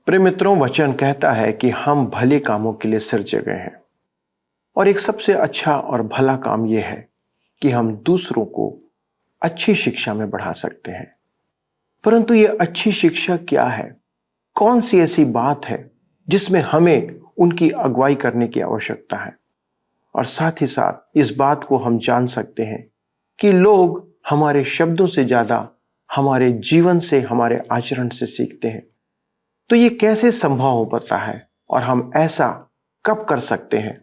प्रिय मित्रों, वचन कहता है कि हम भले कामों के लिए सृजे गए हैं और एक सबसे अच्छा और भला काम यह है कि हम दूसरों को अच्छी शिक्षा में बढ़ा सकते हैं। परंतु यह अच्छी शिक्षा क्या है? कौन सी ऐसी बात है जिसमें हमें उनकी अगुवाई करने की आवश्यकता है? और साथ ही साथ इस बात को हम जान सकते हैं कि लोग हमारे शब्दों से ज्यादा हमारे जीवन से, हमारे आचरण से सीखते हैं। तो ये कैसे संभव हो पाता है और हम ऐसा कब कर सकते हैं?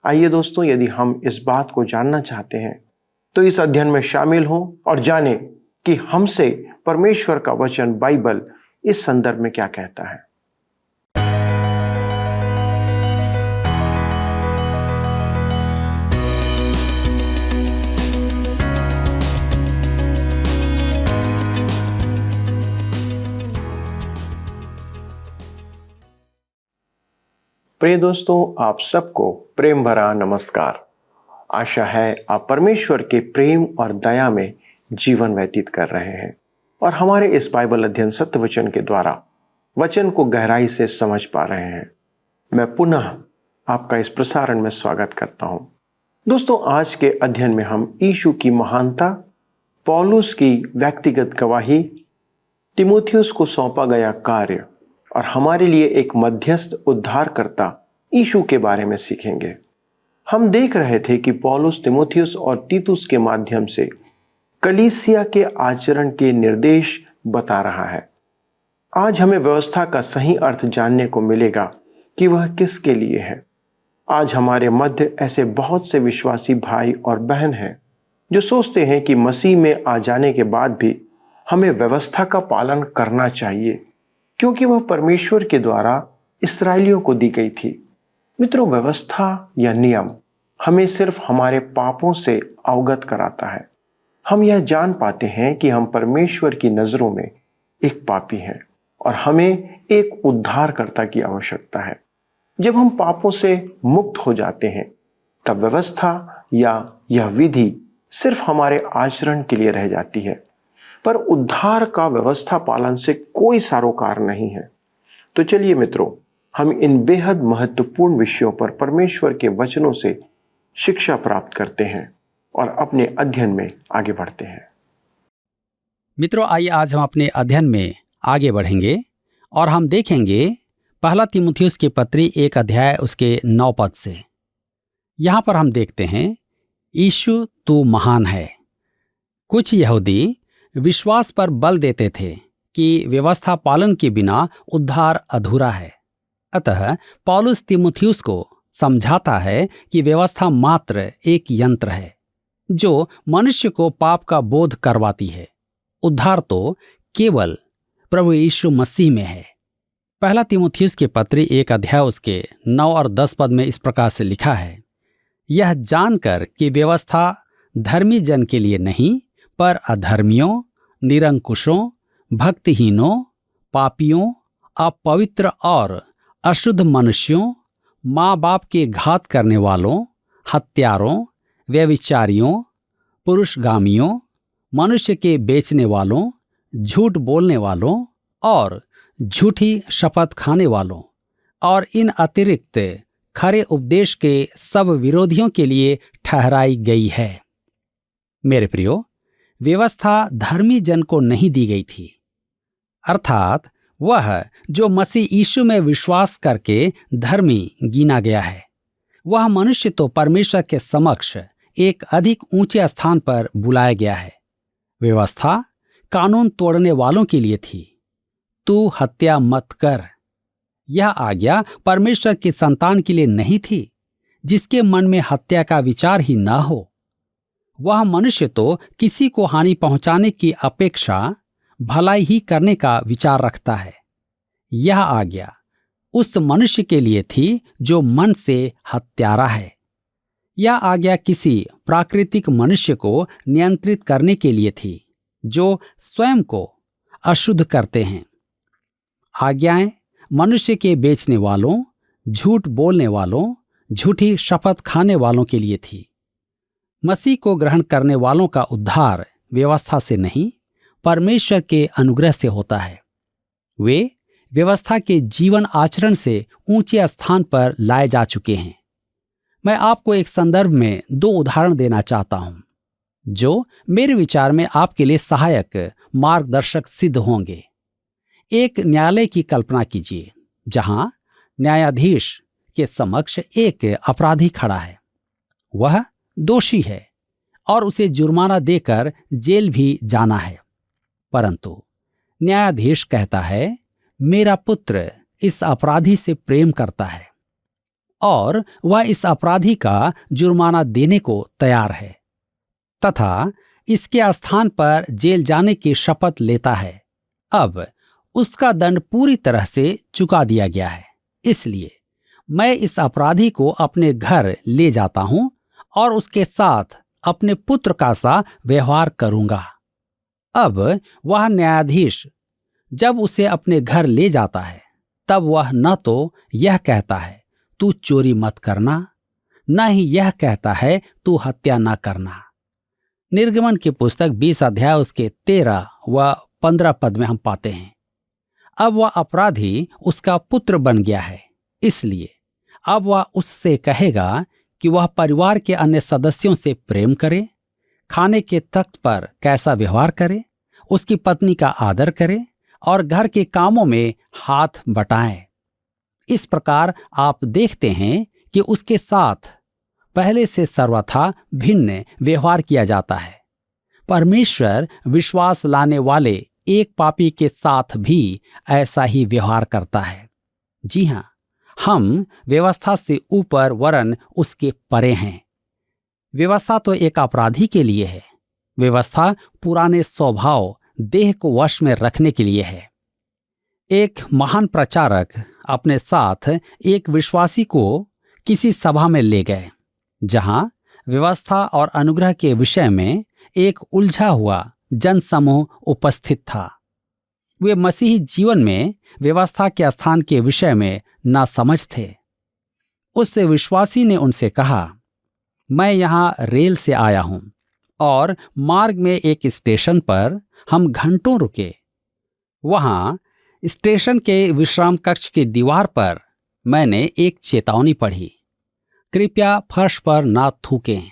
आइए दोस्तों, यदि हम इस बात को जानना चाहते हैं तो इस अध्ययन में शामिल हों और जानें कि हमसे परमेश्वर का वचन बाइबल इस संदर्भ में क्या कहता है। प्रिय दोस्तों, आप सबको प्रेम भरा नमस्कार। आशा है आप परमेश्वर के प्रेम और दया में जीवन व्यतीत कर रहे हैं और हमारे इस बाइबल अध्ययन सत्य वचन के द्वारा वचन को गहराई से समझ पा रहे हैं। मैं पुनः आपका इस प्रसारण में स्वागत करता हूं। दोस्तों, आज के अध्ययन में हम यीशु की महानता, पौलुस की व्यक्तिगत गवाही, तिमोथियुस को सौंपा गया कार्य और हमारे लिए एक मध्यस्थ उद्धारकर्ता यीशु के बारे में सीखेंगे। हम देख रहे थे कि पौलुस तिमोथियुस और तीतुस के माध्यम से कलीसिया के आचरण के निर्देश बता रहा है। आज हमें व्यवस्था का सही अर्थ जानने को मिलेगा कि वह किसके लिए है। आज हमारे मध्य ऐसे बहुत से विश्वासी भाई और बहन हैं जो सोचते हैं कि मसीह में आ जाने के बाद भी हमें व्यवस्था का पालन करना चाहिए क्योंकि वह परमेश्वर के द्वारा इस्राएलियों को दी गई थी। मित्रों, व्यवस्था या नियम हमें सिर्फ हमारे पापों से अवगत कराता है। हम यह जान पाते हैं कि हम परमेश्वर की नजरों में एक पापी हैं और हमें एक उद्धारकर्ता की आवश्यकता है। जब हम पापों से मुक्त हो जाते हैं तब व्यवस्था या यह विधि सिर्फ हमारे आचरण के लिए रह जाती है, पर उद्धार का व्यवस्था पालन से कोई सरोकार नहीं है। तो चलिए मित्रों, हम इन बेहद महत्वपूर्ण विषयों पर परमेश्वर के वचनों से शिक्षा प्राप्त करते हैं और अपने अध्ययन में आगे बढ़ते हैं। मित्रों, आइए आज हम अपने अध्ययन में आगे बढ़ेंगे और हम देखेंगे पहला तीमुथियुस की पत्री 1 अध्याय उसके 9 पद से। यहाँ पर हम देखते हैं, यीशु तू महान है। कुछ यहूदी विश्वास पर बल देते थे कि व्यवस्था पालन के बिना उद्धार अधूरा है। अतः पौलुस तीमुथियुस को समझाता है कि व्यवस्था मात्र एक यंत्र है जो मनुष्य को पाप का बोध करवाती है। उद्धार तो केवल प्रभु यीशु मसीह में है। पहला तीमुथियुस की पत्री 1 अध्याय उसके 9 और 10 पद में इस प्रकार से लिखा है, यह जानकर कि व्यवस्था धर्मी जन के लिए नहीं पर अधर्मियों, निरंकुशों, भक्तिहीनों, पापियों, अपवित्र और अशुद्ध मनुष्यों, माँ बाप के घात करने वालों, हत्यारों, व्यभिचारियों, पुरुषगामियों, मनुष्य के बेचने वालों, झूठ बोलने वालों और झूठी शपथ खाने वालों और इन अतिरिक्त खरे उपदेश के सब विरोधियों के लिए ठहराई गई है। मेरे प्रियो, व्यवस्था धर्मी जन को नहीं दी गई थी, अर्थात वह जो मसीह यीशु में विश्वास करके धर्मी गिना गया है, वह मनुष्य तो परमेश्वर के समक्ष एक अधिक ऊंचे स्थान पर बुलाया गया है। व्यवस्था कानून तोड़ने वालों के लिए थी। तू हत्या मत कर, यह आज्ञा परमेश्वर की संतान के लिए नहीं थी जिसके मन में हत्या का विचार ही न हो। वह मनुष्य तो किसी को हानि पहुंचाने की अपेक्षा भलाई ही करने का विचार रखता है। यह आज्ञा उस मनुष्य के लिए थी जो मन से हत्यारा है। यह आज्ञा किसी प्राकृतिक मनुष्य को नियंत्रित करने के लिए थी जो स्वयं को अशुद्ध करते हैं। आज्ञाएं मनुष्य के बेचने वालों, झूठ बोलने वालों, झूठी शपथ खाने वालों के लिए थी। मसीह को ग्रहण करने वालों का उद्धार व्यवस्था से नहीं, परमेश्वर के अनुग्रह से होता है। वे व्यवस्था के जीवन आचरण से ऊंचे स्थान पर लाए जा चुके हैं। मैं आपको एक संदर्भ में 2 उदाहरण देना चाहता हूं जो मेरे विचार में आपके लिए सहायक मार्गदर्शक सिद्ध होंगे। एक न्यायालय की कल्पना कीजिए जहां न्यायाधीश के समक्ष एक अपराधी खड़ा है। वह दोषी है और उसे जुर्माना देकर जेल भी जाना है, परंतु न्यायाधीश कहता है, मेरा पुत्र इस अपराधी से प्रेम करता है और वह इस अपराधी का जुर्माना देने को तैयार है तथा इसके स्थान पर जेल जाने की शपथ लेता है। अब उसका दंड पूरी तरह से चुका दिया गया है, इसलिए मैं इस अपराधी को अपने घर ले जाता हूं और उसके साथ अपने पुत्र का सा व्यवहार करूंगा। अब वह न्यायाधीश जब उसे अपने घर ले जाता है तब वह न तो यह कहता है तू चोरी मत करना, न ही यह कहता है तू हत्या न करना। निर्गमन की पुस्तक 20 अध्याय उसके 13 व 15 पद में हम पाते हैं। अब वह अपराधी उसका पुत्र बन गया है, इसलिए अब वह उससे कहेगा कि वह परिवार के अन्य सदस्यों से प्रेम करे, खाने के तख्त पर कैसा व्यवहार करे, उसकी पत्नी का आदर करे और घर के कामों में हाथ बटाएं। इस प्रकार आप देखते हैं कि उसके साथ पहले से सर्वथा भिन्न व्यवहार किया जाता है। परमेश्वर विश्वास लाने वाले एक पापी के साथ भी ऐसा ही व्यवहार करता है। जी हां, हम व्यवस्था से ऊपर वरन उसके परे हैं। व्यवस्था तो एक अपराधी के लिए है। व्यवस्था पुराने स्वभाव देह को वश में रखने के लिए है। एक महान प्रचारक अपने साथ एक विश्वासी को किसी सभा में ले गए जहां व्यवस्था और अनुग्रह के विषय में एक उलझा हुआ जनसमूह उपस्थित था। वे मसीही जीवन में व्यवस्था के स्थान के विषय में नासमझ थे। उस विश्वासी ने उनसे कहा, मैं यहाँ रेल से आया हूं और मार्ग में एक स्टेशन पर हम घंटों रुके। वहां स्टेशन के विश्राम कक्ष की दीवार पर मैंने एक चेतावनी पढ़ी, कृपया फर्श पर ना थूकें।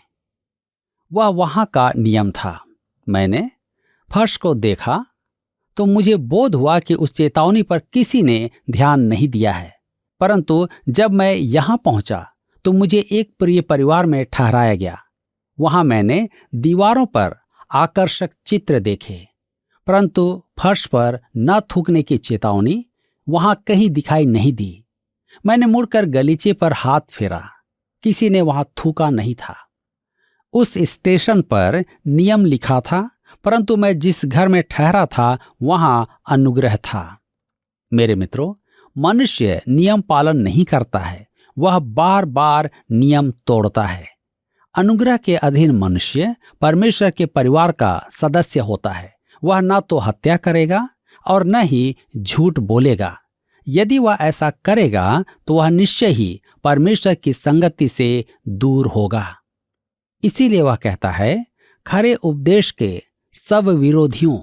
वह वहां का नियम था। मैंने फर्श को देखा तो मुझे बोध हुआ कि उस चेतावनी पर किसी ने ध्यान नहीं दिया है, परंतु जब मैं यहां पहुंचा तो मुझे एक प्रिय परिवार में ठहराया गया। वहां मैंने दीवारों पर आकर्षक चित्र देखे, परंतु फर्श पर न थूकने की चेतावनी वहां कहीं दिखाई नहीं दी। मैंने मुड़कर गलीचे पर हाथ फेरा, किसी ने वहां थूका नहीं था। उस स्टेशन पर नियम लिखा था, परंतु मैं जिस घर में ठहरा था वहां अनुग्रह था। मेरे मित्रों, मनुष्य नियम पालन नहीं करता है, वह बार बार नियम तोड़ता है। अनुग्रह के अधीन मनुष्य परमेश्वर के परिवार का सदस्य होता है। वह न तो हत्या करेगा और न ही झूठ बोलेगा। यदि वह ऐसा करेगा तो वह निश्चय ही परमेश्वर की संगति से दूर होगा। इसीलिए वह कहता है, खरे उपदेश के सब विरोधियों।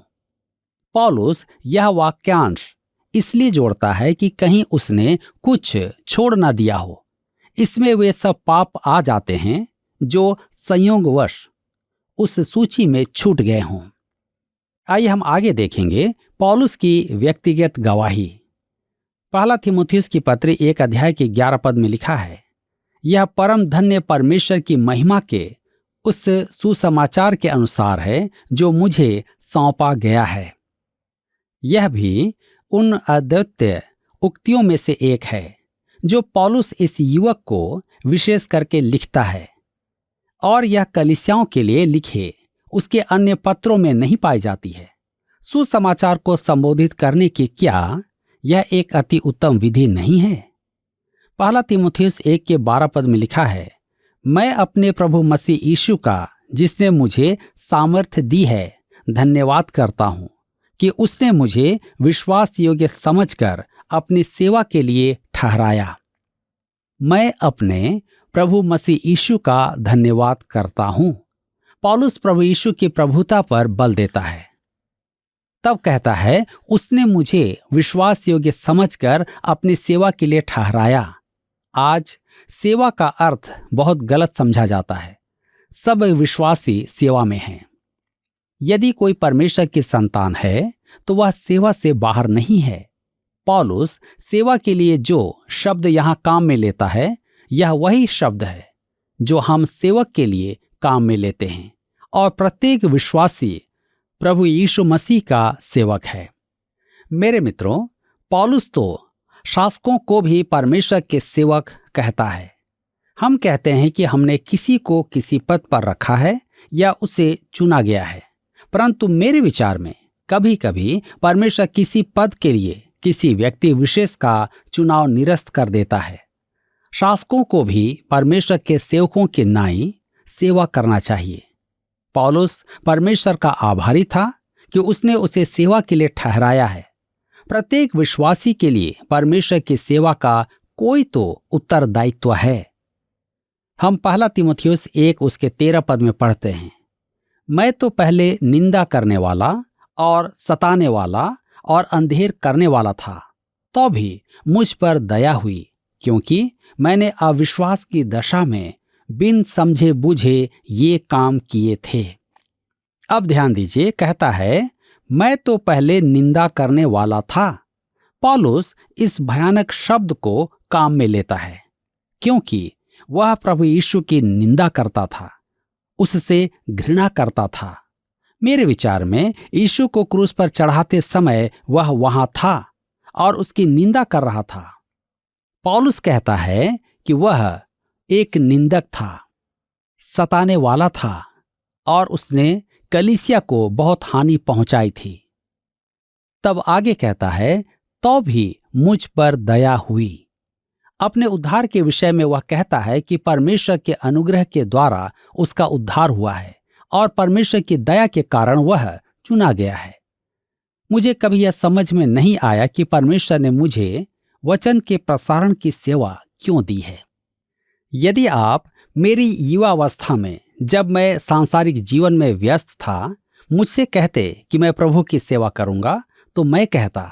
पौलुस यह वाक्यांश इसलिए जोड़ता है कि कहीं उसने कुछ छोड़ ना दिया हो। इसमें वे सब पाप आ जाते हैं जो संयोगवश उस सूची में छूट गए हों। आइए हम आगे देखेंगे पौलुस की व्यक्तिगत गवाही। पहला तीमुथियुस की पत्री 1 अध्याय के 11 पद में लिखा है, यह परम धन्य परमेश्वर की महिमा के उस सुसमाचार के अनुसार है जो मुझे सौंपा गया है। यह भी उन अद्वितीय उक्तियों में से एक है जो पौलुस इस युवक को विशेष करके लिखता है, और यह कलीसियाओं के लिए लिखे उसके अन्य पत्रों में नहीं पाई जाती है। सुसमाचार को संबोधित करने की क्या यह एक अति उत्तम विधि नहीं है? पहला तीमुथियुस 1 के 12 पद में लिखा है, मैं अपने प्रभु मसीह यीशु का जिसने मुझे सामर्थ्य दी है धन्यवाद करता हूं कि उसने मुझे विश्वास योग्य समझकर अपनी सेवा के लिए ठहराया। मैं अपने प्रभु मसीह यीशु का धन्यवाद करता हूं। पौलुस प्रभु यीशु की प्रभुता पर बल देता है। तब कहता है, उसने मुझे विश्वास योग्य समझकर अपनी सेवा के लिए ठहराया। आज सेवा का अर्थ बहुत गलत समझा जाता है। सब विश्वासी सेवा में हैं। यदि कोई परमेश्वर की संतान है तो वह सेवा से बाहर नहीं है। पौलुस सेवा के लिए जो शब्द यहाँ काम में लेता है, यह वही शब्द है जो हम सेवक के लिए काम में लेते हैं, और प्रत्येक विश्वासी प्रभु यीशु मसीह का सेवक है। मेरे मित्रों, पौलुस तो शासकों को भी परमेश्वर के सेवक कहता है। हम कहते हैं कि हमने किसी को किसी पद पर रखा है या उसे चुना गया है, परंतु मेरे विचार में कभी कभी परमेश्वर किसी पद के लिए किसी व्यक्ति विशेष का चुनाव निरस्त कर देता है। शासकों को भी परमेश्वर के सेवकों के नाई सेवा करना चाहिए। पौलुस परमेश्वर का आभारी था कि उसने उसे सेवा के लिए ठहराया है। प्रत्येक विश्वासी के लिए परमेश्वर की सेवा का कोई तो उत्तरदायित्व है। हम 1 तीमुथियुस 1 उसके 13 पद में पढ़ते हैं, मैं तो पहले निंदा करने वाला और सताने वाला और अंधेर करने वाला था, तो भी मुझ पर दया हुई, क्योंकि मैंने अविश्वास की दशा में बिन समझे बूझे ये काम किए थे। अब ध्यान दीजिए, कहता है मैं तो पहले निंदा करने वाला था। पौलुस इस भयानक शब्द को काम में लेता है क्योंकि वह प्रभु यीशु की निंदा करता था, उससे घृणा करता था। मेरे विचार में यीशु को क्रूस पर चढ़ाते समय वह वहां था और उसकी निंदा कर रहा था। पौलुस कहता है कि वह एक निंदक था, सताने वाला था और उसने कलीसिया को बहुत हानि पहुंचाई थी। तब आगे कहता है, तो भी मुझ पर दया हुई। अपने उद्धार के विषय में वह कहता है कि परमेश्वर के अनुग्रह के द्वारा उसका उद्धार हुआ है और परमेश्वर की दया के कारण वह चुना गया है। मुझे कभी यह समझ में नहीं आया कि परमेश्वर ने मुझे वचन के प्रसारण की सेवा क्यों दी है। यदि आप मेरी युवावस्था में, जब मैं सांसारिक जीवन में व्यस्त था, मुझसे कहते कि मैं प्रभु की सेवा करूंगा, तो मैं कहता,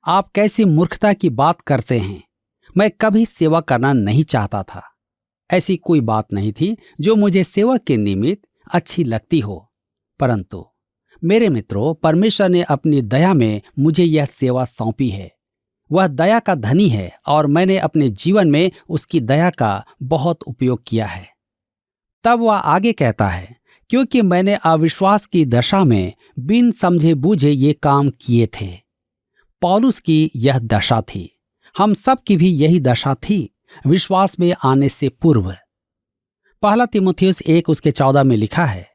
आप कैसी मूर्खता की बात करते हैं। मैं कभी सेवा करना नहीं चाहता था। ऐसी कोई बात नहीं थी जो मुझे सेवा के निमित्त अच्छी लगती हो, परंतु मेरे मित्रों, परमेश्वर ने अपनी दया में मुझे यह सेवा सौंपी है। वह दया का धनी है और मैंने अपने जीवन में उसकी दया का बहुत उपयोग किया है। तब वह आगे कहता है, क्योंकि मैंने अविश्वास की दशा में बिन समझे बूझे ये काम किए थे। पौलुस की यह दशा थी, हम सब की भी यही दशा थी विश्वास में आने से पूर्व। 1 तीमुथियुस 1 उसके 14 में लिखा है,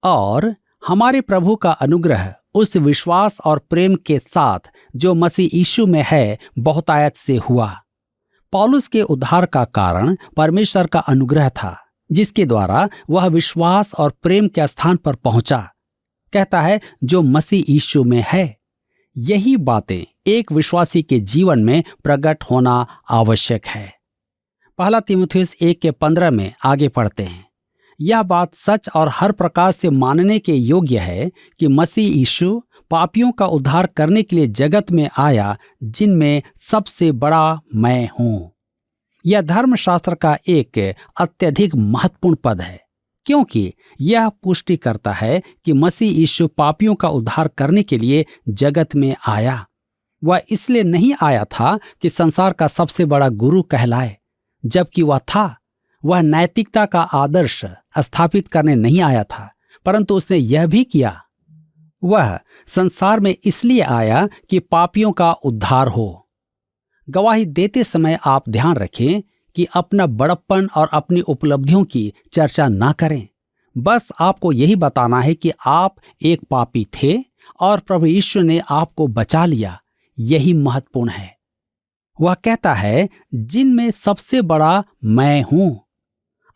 और हमारे प्रभु का अनुग्रह उस विश्वास और प्रेम के साथ जो मसीह यीशु में है बहुतायत से हुआ। पौलुस के उद्धार का कारण परमेश्वर का अनुग्रह था, जिसके द्वारा वह विश्वास और प्रेम के स्थान पर पहुंचा। कहता है जो मसीह यीशु में है। यही बातें एक विश्वासी के जीवन में प्रकट होना आवश्यक है। 1 तीमुथियुस 1 के 15 में आगे पढ़ते हैं, यह बात सच और हर प्रकार से मानने के योग्य है कि मसीह यीशु पापियों का उद्धार करने के लिए जगत में आया, जिनमें सबसे बड़ा मैं हूं। यह धर्मशास्त्र का एक अत्यधिक महत्वपूर्ण पद है, क्योंकि यह पुष्टि करता है कि मसीह यीशु पापियों का उद्धार करने के लिए जगत में आया। वह इसलिए नहीं आया था कि संसार का सबसे बड़ा गुरु कहलाए, जबकि वह नैतिकता का आदर्श स्थापित करने नहीं आया था, परंतु उसने यह भी किया। वह संसार में इसलिए आया कि पापियों का उद्धार हो। गवाही देते समय आप ध्यान रखें कि अपना बड़प्पन और अपनी उपलब्धियों की चर्चा ना करें। बस आपको यही बताना है कि आप एक पापी थे और प्रभु यीशु ने आपको बचा लिया। यही महत्वपूर्ण है। वह कहता है जिनमें सबसे बड़ा मैं हूं।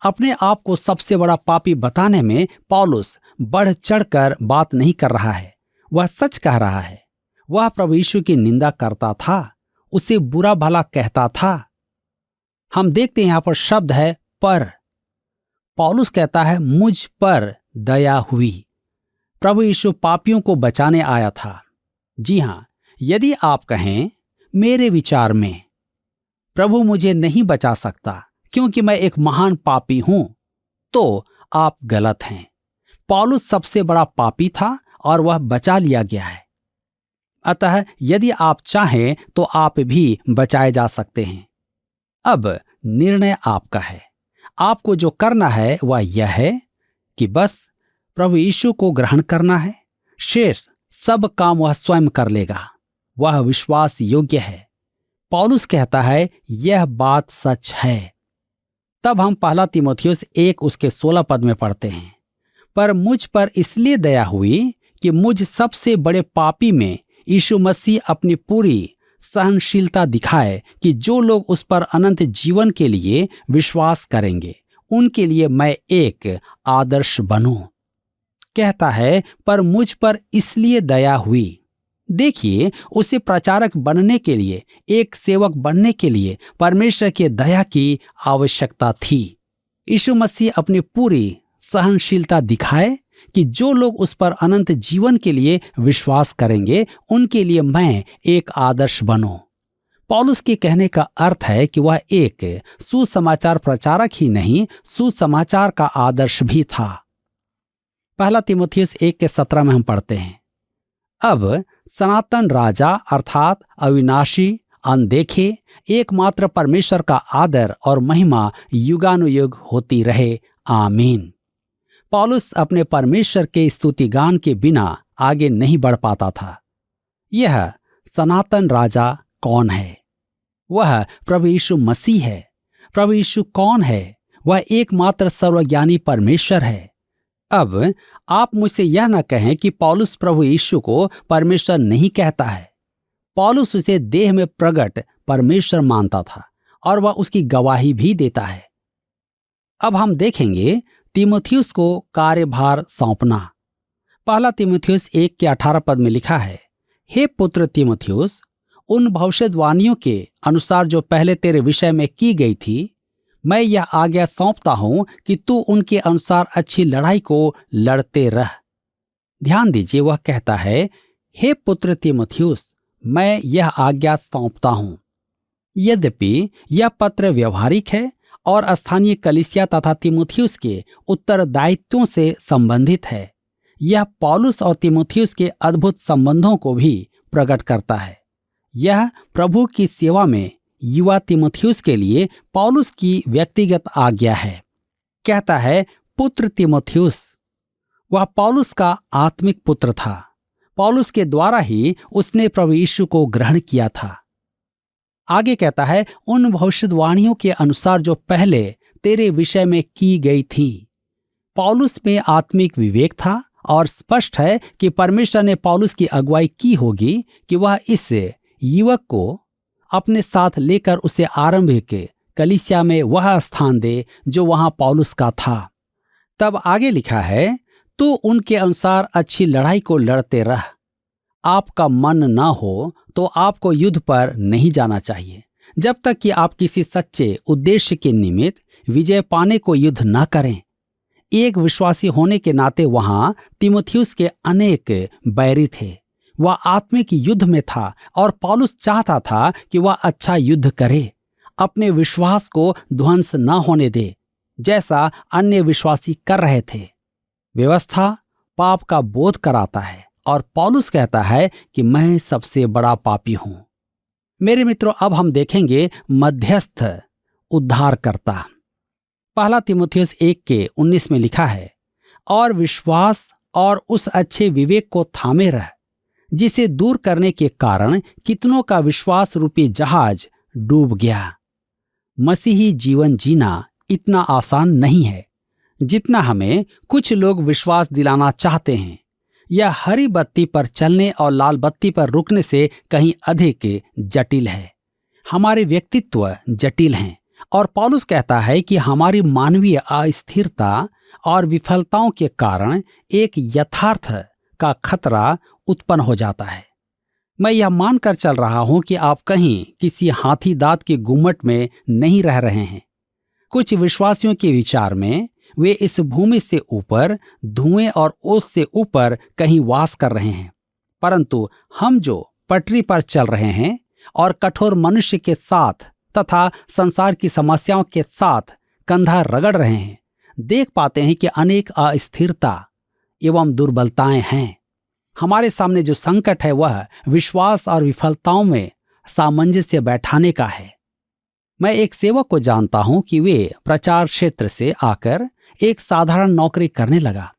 अपने आप को सबसे बड़ा पापी बताने में पौलुस बढ़ चढ़कर बात नहीं कर रहा है, वह सच कह रहा है। वह प्रभु यीशु की निंदा करता था, उसे बुरा भला कहता था। हम देखते हैं यहां पर शब्द है पर। पौलुस कहता है मुझ पर दया हुई। प्रभु यीशु पापियों को बचाने आया था। जी हाँ, यदि आप कहें मेरे विचार में प्रभु मुझे नहीं बचा सकता क्योंकि मैं एक महान पापी हूं, तो आप गलत हैं। पौलुस सबसे बड़ा पापी था और वह बचा लिया गया है। अतः यदि आप चाहें तो आप भी बचाए जा सकते हैं। अब निर्णय आपका है। आपको जो करना है वह यह है कि बस प्रभु यीशु को ग्रहण करना है। शेष सब काम वह स्वयं कर लेगा। वह विश्वास योग्य है। पौलुस कहता है यह बात सच है। तब हम पहला तीमुथियुस 1 उसके 16 पद में पढ़ते हैं, पर मुझ पर इसलिए दया हुई कि मुझ सबसे बड़े पापी में यीशु मसीह अपनी पूरी सहनशीलता दिखाए कि जो लोग उस पर अनंत जीवन के लिए विश्वास करेंगे उनके लिए मैं एक आदर्श बनूं। कहता है पर मुझ पर इसलिए दया हुई। देखिए, उसे प्रचारक बनने के लिए, एक सेवक बनने के लिए परमेश्वर की दया की आवश्यकता थी। यीशु मसीह अपनी पूरी सहनशीलता दिखाए कि जो लोग उस पर अनंत जीवन के लिए विश्वास करेंगे उनके लिए मैं एक आदर्श बनूं। पौलुस के कहने का अर्थ है कि वह एक सुसमाचार प्रचारक ही नहीं, सुसमाचार का आदर्श भी था। पहला तीमुथियुस 1 के 17 में हम पढ़ते हैं, अब सनातन राजा अर्थात अविनाशी, अनदेखे, एकमात्र परमेश्वर का आदर और महिमा युगानुयुग होती रहे। आमीन। पौलुस अपने परमेश्वर के स्तुति गान के बिना आगे नहीं बढ़ पाता था। यह सनातन राजा कौन है? वह प्रभु यीशु मसीह है। प्रभु यीशु कौन है? वह एकमात्र सर्वज्ञानी परमेश्वर है। अब आप मुझसे यह न कहें कि पौलुस प्रभु यीशु को परमेश्वर नहीं कहता है। पौलुस उसे देह में प्रकट परमेश्वर मानता था और वह उसकी गवाही भी देता है। अब हम देखेंगे तीमुथियुस को कार्यभार सौंपना। पहला तीमुथियुस 1 के 18 पद में लिखा है, हे पुत्र तीमुथियुस, उन भविष्यवाणियों के अनुसार जो पहले तेरे विषय में की गई थी, मैं यह आज्ञा सौंपता हूं कि तू उनके अनुसार अच्छी लड़ाई को लड़ते रह। ध्यान दीजिए, वह कहता है, हे पुत्र तीमुथियुस, मैं यह आज्ञा सौंपता हूं। यद्यपि यह पत्र व्यवहारिक है और स्थानीय कलीसिया तथा तीमुथियुस के उत्तरदायित्वों से संबंधित है, यह पौलुस और तीमुथियुस के अद्भुत संबंधों को भी प्रकट करता है। यह प्रभु की सेवा में युवा तीमुथियुस के लिए पौलुस की व्यक्तिगत आज्ञा है। कहता है, पुत्र तीमुथियुस। वह पौलुस का आत्मिक पुत्र था। पौलुस के द्वारा ही उसने प्रभु यीशु को ग्रहण किया था। आगे कहता है, उन भविष्यवाणियों के अनुसार जो पहले तेरे विषय में की गई थी। पौलुस में आत्मिक विवेक था और स्पष्ट है कि परमेश्वर ने पौलुस की अगुवाई की होगी कि वह इस युवक को अपने साथ लेकर उसे आरंभिक कलीसिया में वह स्थान दे जो वहां पौलुस का था। तब आगे लिखा है, तू उनके अनुसार अच्छी लड़ाई को लड़ते रह। आपका मन न हो तो आपको युद्ध पर नहीं जाना चाहिए जब तक कि आप किसी सच्चे उद्देश्य के निमित्त विजय पाने को युद्ध न करें। एक विश्वासी होने के नाते वहां तीमुथियुस के अनेक बैरी थे। वह आत्मिक युद्ध में था और पौलुस चाहता था कि वह अच्छा युद्ध करे, अपने विश्वास को ध्वंस न होने दे जैसा अन्य विश्वासी कर रहे थे। व्यवस्था पाप का बोध कराता है और पौलुस कहता है कि मैं सबसे बड़ा पापी हूं। मेरे मित्रों, अब हम देखेंगे मध्यस्थ उद्धारकर्ता। पहला तीमुथियुस 1 के 19 में लिखा है, और विश्वास और उस अच्छे विवेक को थामे रह जिसे दूर करने के कारण कितनों का विश्वास रूपी जहाज डूब गया। मसीही जीवन जीना इतना आसान नहीं है जितना हमें कुछ लोग विश्वास दिलाना चाहते हैं। यह हरी बत्ती पर चलने और लाल बत्ती पर रुकने से कहीं अधिक जटिल है। हमारे व्यक्तित्व जटिल हैं और पौलुस कहता है कि हमारी मानवीय अस्थिरता और विफलताओं के कारण एक यथार्थ का खतरा उत्पन्न हो जाता है। मैं यह मानकर चल रहा हूं कि आप कहीं किसी हाथी दांत के गुम्मट में नहीं रह रहे हैं। कुछ विश्वासियों के विचार में वे इस भूमि से ऊपर धुएं और ओस से ऊपर कहीं वास कर रहे हैं, परंतु हम जो पटरी पर चल रहे हैं और कठोर मनुष्य के साथ तथा संसार की समस्याओं के साथ कंधा रगड़ रहे हैं, देख पाते हैं कि अनेक अस्थिरता एवं दुर्बलताएं हैं। हमारे सामने जो संकट है वह विश्वास और विफलताओं में सामंजस्य बैठाने का है। मैं एक सेवक को जानता हूं कि वे प्रचार क्षेत्र से आकर एक साधारण नौकरी करने लगा।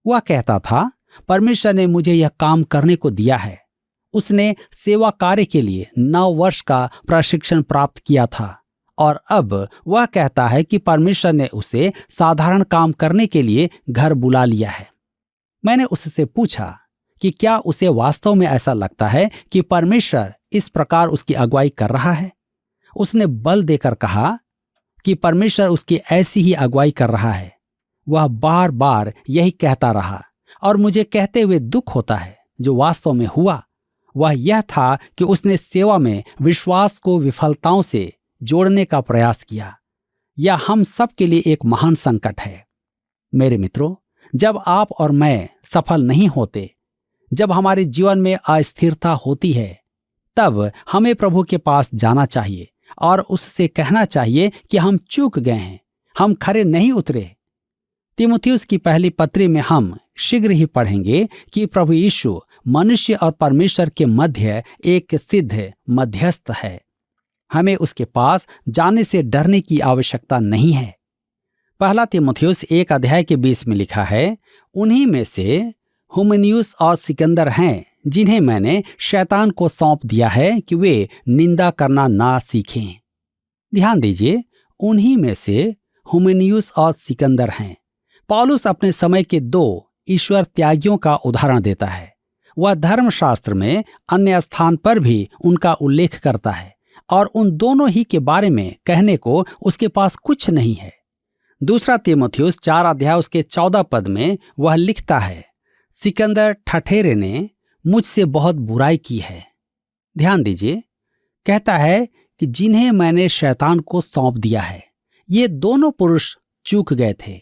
वह कहता था, परमेश्वर ने मुझे यह काम करने को दिया है। उसने सेवा कार्य के लिए 9 वर्ष का प्रशिक्षण प्राप्त किया था और अब वह कहता है कि परमेश्वर ने उसे साधारण काम करने के लिए घर बुला लिया है। मैंने उससे पूछा कि क्या उसे वास्तव में ऐसा लगता है कि परमेश्वर इस प्रकार उसकी अगुवाई कर रहा है। उसने बल देकर कहा कि परमेश्वर उसकी ऐसी ही अगुवाई कर रहा है। वह बार बार यही कहता रहा और मुझे कहते हुए दुख होता है। जो वास्तव में हुआ वह यह था कि उसने सेवा में विश्वास को विफलताओं से जोड़ने का प्रयास किया। यह हम सब के लिए एक महान संकट है। मेरे मित्रों, जब आप और मैं सफल नहीं होते, जब हमारे जीवन में अस्थिरता होती है, तब हमें प्रभु के पास जाना चाहिए और उससे कहना चाहिए कि हम चूक गए हैं, हम खरे नहीं उतरे। तीमुथियुस की पहली पत्री में हम शीघ्र ही पढ़ेंगे कि प्रभु यीशु मनुष्य और परमेश्वर के मध्य एक सिद्ध मध्यस्थ है। हमें उसके पास जाने से डरने की आवश्यकता नहीं है। पहला तीमुथियुस 1:20 में लिखा है, उन्हीं में से हुमेनियुस और सिकंदर हैं जिन्हें मैंने शैतान को सौंप दिया है कि वे निंदा करना ना सीखें। ध्यान दीजिए, उन्हीं में से हुमेनियुस और सिकंदर हैं। पौलुस अपने समय के 2 ईश्वर त्यागियों का उदाहरण देता है। वह धर्मशास्त्र में अन्य स्थान पर भी उनका उल्लेख करता है और उन दोनों ही के बारे में कहने को उसके पास कुछ नहीं है। दूसरा तीमुथियुस 4:14 में वह लिखता है, सिकंदर ठठेरे ने मुझसे बहुत बुराई की है। ध्यान दीजिए, कहता है कि जिन्हें मैंने शैतान को सौंप दिया है। ये दोनों पुरुष चूक गए थे।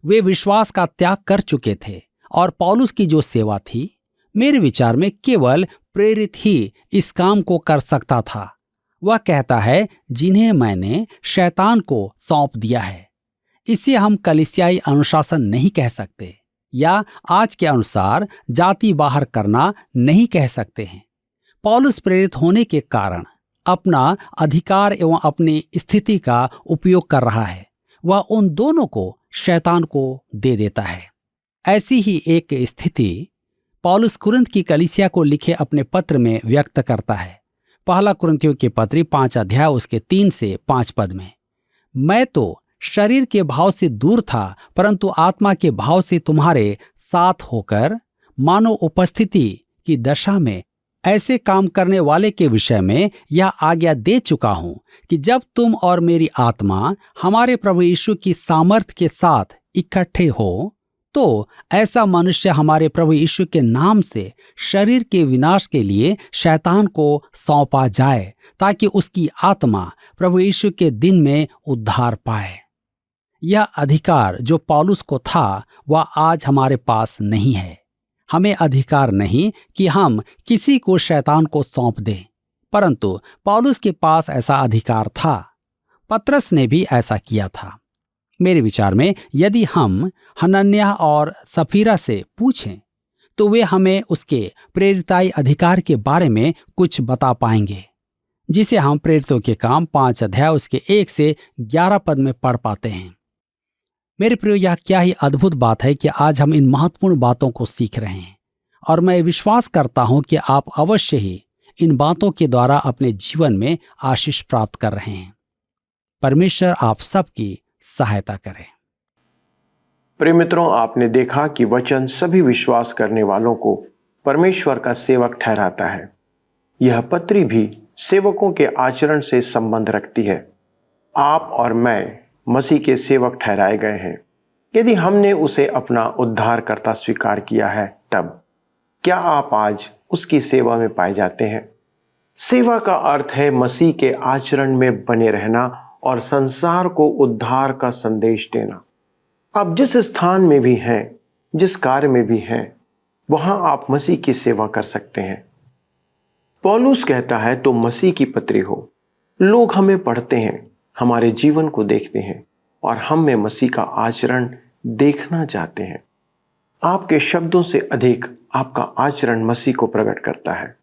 वे विश्वास का त्याग कर चुके थे और पौलुस की जो सेवा थी, मेरे विचार में केवल प्रेरित ही इस काम को कर सकता था। वह कहता है, जिन्हें मैंने शैतान को सौंप दिया है। इसे हम कलीसियाई अनुशासन नहीं कह सकते या आज के अनुसार जाति बाहर करना नहीं कह सकते हैं। पौलुस प्रेरित होने के कारण अपना अधिकार एवं अपनी स्थिति का उपयोग कर रहा है। वह उन दोनों को शैतान को दे देता है। ऐसी ही एक स्थिति पौलुस कुरिन्थ की कलीसिया को लिखे अपने पत्र में व्यक्त करता है। पहला कुरिन्थियों की पत्री 5 उसके 3 से 5 पद में, मैं तो शरीर के भाव से दूर था, परंतु आत्मा के भाव से तुम्हारे साथ होकर मानो उपस्थिति की दशा में ऐसे काम करने वाले के विषय में यह आज्ञा दे चुका हूं कि जब तुम और मेरी आत्मा हमारे प्रभु यीशु की सामर्थ के साथ इकट्ठे हो, तो ऐसा मनुष्य हमारे प्रभु यीशु के नाम से शरीर के विनाश के लिए शैतान को सौंपा जाए, ताकि उसकी आत्मा प्रभु यीशु के दिन में उद्धार पाए। यह अधिकार जो पौलुस को था, वह आज हमारे पास नहीं है। हमें अधिकार नहीं कि हम किसी को शैतान को सौंप दें, परंतु पौलुस के पास ऐसा अधिकार था। पतरस ने भी ऐसा किया था। मेरे विचार में यदि हम हनन्याह और सफीरा से पूछें तो वे हमें उसके प्रेरिताई अधिकार के बारे में कुछ बता पाएंगे, जिसे हम प्रेरितों के काम 5 उसके 1 से 11 पद में पढ़ पाते हैं। मेरे प्रियो, यह क्या ही अद्भुत बात है कि आज हम इन महत्वपूर्ण बातों को सीख रहे हैं और मैं विश्वास करता हूं कि आप अवश्य ही इन बातों के द्वारा अपने जीवन में आशीष प्राप्त कर रहे हैं। परमेश्वर आप सबकी सहायता करें। प्रिय मित्रों, आपने देखा कि वचन सभी विश्वास करने वालों को परमेश्वर का सेवक ठहराता है। यह पत्री भी सेवकों के आचरण से संबंध रखती है। आप और मैं मसीह के सेवक ठहराए गए हैं। यदि हमने उसे अपना उद्धारकर्ता स्वीकार किया है, तब क्या आप आज उसकी सेवा में पाए जाते हैं? सेवा का अर्थ है मसीह के आचरण में बने रहना और संसार को उद्धार का संदेश देना। आप जिस स्थान में भी हैं, जिस कार्य में भी हैं, वहां आप मसीह की सेवा कर सकते हैं। पौलुस कहता है तो मसीह की पत्री हो। लोग हमें पढ़ते हैं, हमारे जीवन को देखते हैं और हम में मसीह का आचरण देखना चाहते हैं। आपके शब्दों से अधिक आपका आचरण मसीह को प्रकट करता है।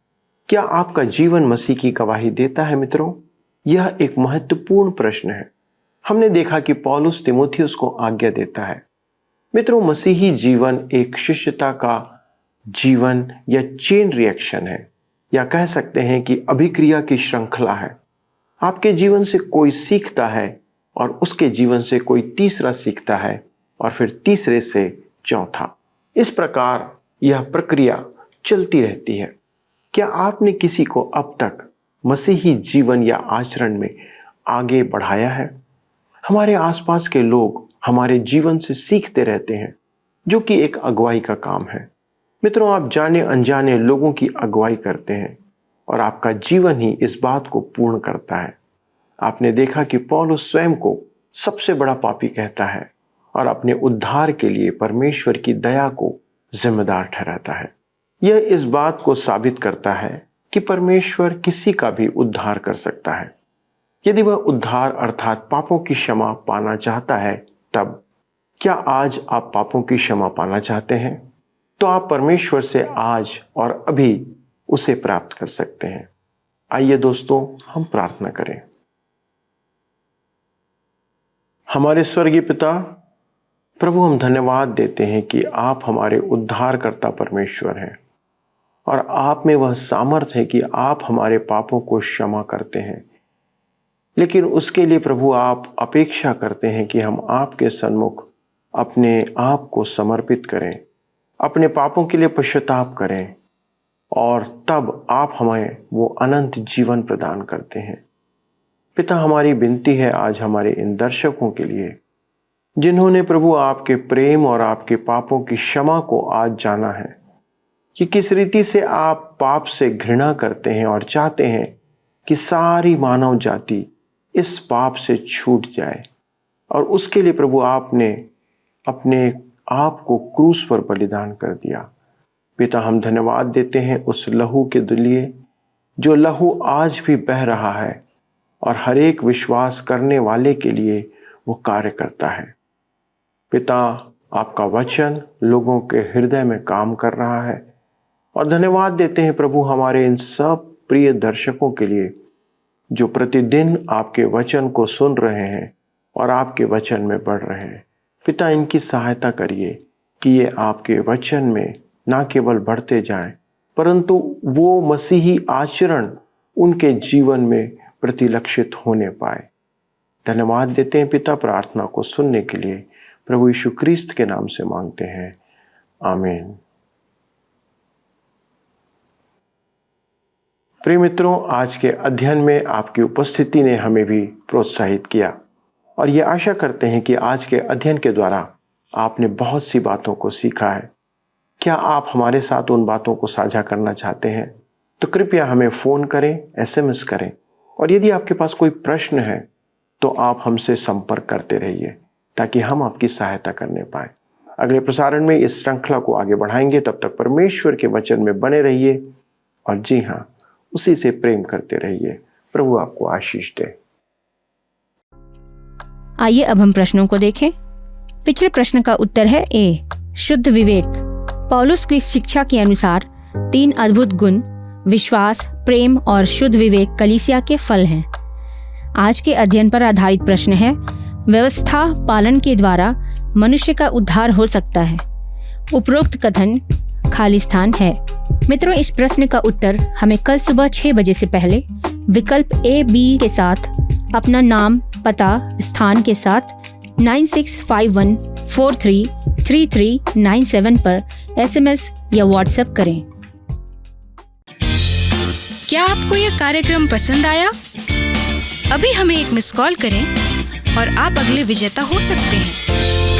क्या आपका जीवन मसीह की गवाही देता है मित्रों? यह एक महत्वपूर्ण प्रश्न है। हमने देखा कि पौलुस तीमुथियुस को आज्ञा देता है। मित्रों, मसीही जीवन एक शिष्यता का जीवन या चेन रिएक्शन है, या कह सकते हैं कि अभिक्रिया की श्रृंखला है। आपके जीवन से कोई सीखता है और उसके जीवन से कोई तीसरा सीखता है और फिर तीसरे से चौथा। इस प्रकार यह प्रक्रिया चलती रहती है। क्या आपने किसी को अब तक मसीही जीवन या आचरण में आगे बढ़ाया है? हमारे आसपास के लोग हमारे जीवन से सीखते रहते हैं, जो कि एक अगुवाई का काम है। मित्रों, आप जाने अनजाने लोगों की अगुवाई करते हैं और आपका जीवन ही इस बात को पूर्ण करता है। आपने देखा कि पौलुस स्वयं को सबसे बड़ा पापी कहता है और अपने उद्धार के लिए परमेश्वर की दया को जिम्मेदार ठहराता है। यह इस बात को साबित करता है कि परमेश्वर किसी का भी उद्धार कर सकता है। यदि वह उद्धार अर्थात पापों की क्षमा पाना चाहता है, तब क्या आज आप पापों की क्षमा पाना चाहते हैं? तो आप परमेश्वर से आज और अभी उसे प्राप्त कर सकते हैं। आइए दोस्तों, हम प्रार्थना करें। हमारे स्वर्गीय पिता, प्रभु, हम धन्यवाद देते हैं कि आप हमारे उद्धारकर्ता परमेश्वर हैं और आप में वह सामर्थ्य है कि आप हमारे पापों को क्षमा करते हैं। लेकिन उसके लिए प्रभु आप अपेक्षा करते हैं कि हम आपके सन्मुख अपने आप को समर्पित करें, अपने पापों के लिए पश्चाताप करें और तब आप हमें वो अनंत जीवन प्रदान करते हैं। पिता, हमारी विनती है आज हमारे इन दर्शकों के लिए जिन्होंने प्रभु आपके प्रेम और आपके पापों की क्षमा को आज जाना है, कि किस रीति से आप पाप से घृणा करते हैं और चाहते हैं कि सारी मानव जाति इस पाप से छूट जाए। और उसके लिए प्रभु आपने अपने आप को क्रूस पर बलिदान कर दिया। पिता, हम धन्यवाद देते हैं उस लहू के लिए, जो लहू आज भी बह रहा है और हर एक विश्वास करने वाले के लिए वो कार्य करता है। पिता, आपका वचन लोगों के हृदय में काम कर रहा है और धन्यवाद देते हैं प्रभु हमारे इन सब प्रिय दर्शकों के लिए जो प्रतिदिन आपके वचन को सुन रहे हैं और आपके वचन में बढ़ रहे हैं। पिता, इनकी सहायता करिए कि ये आपके वचन में ना केवल बढ़ते जाएं, परंतु वो मसीही आचरण उनके जीवन में प्रतिलक्षित होने पाए। धन्यवाद देते हैं पिता, प्रार्थना को सुनने के लिए प्रभु यीशु क्रिस्त के नाम से मांगते हैं, आमीन। प्रिय मित्रों, आज के अध्ययन में आपकी उपस्थिति ने हमें भी प्रोत्साहित किया और ये आशा करते हैं कि आज के अध्ययन के द्वारा आपने बहुत सी बातों को सीखा है। क्या आप हमारे साथ उन बातों को साझा करना चाहते हैं? तो कृपया हमें फ़ोन करें, SMS करें और यदि आपके पास कोई प्रश्न है तो आप हमसे संपर्क करते रहिए ताकि हम आपकी सहायता करने पाएं। अगले प्रसारण में इस श्रृंखला को आगे बढ़ाएंगे। तब तक परमेश्वर के वचन में बने रहिए और जी हाँ, उसी से प्रेम करते रहिए। प्रभु आपको आशीष दे। आइए अब हम प्रश्नों को देखें। पिछले प्रश्न का उत्तर है ए, शुद्ध विवेक। पौलुस की शिक्षा के अनुसार 3 अद्भुत गुण विश्वास, प्रेम और शुद्ध विवेक कलीसिया के फल हैं। आज के अध्ययन पर आधारित प्रश्न है, व्यवस्था पालन के द्वारा मनुष्य का उद्धार हो सकता है? उपरोक्त कथन खाली स्थान है। मित्रों, इस प्रश्न का उत्तर हमें कल सुबह 6 बजे से पहले विकल्प A, B के साथ अपना नाम, पता, स्थान के साथ 9651433397 पर SMS या WhatsApp करें। क्या आपको यह कार्यक्रम पसंद आया? अभी हमें एक मिस कॉल करें और आप अगले विजेता हो सकते हैं।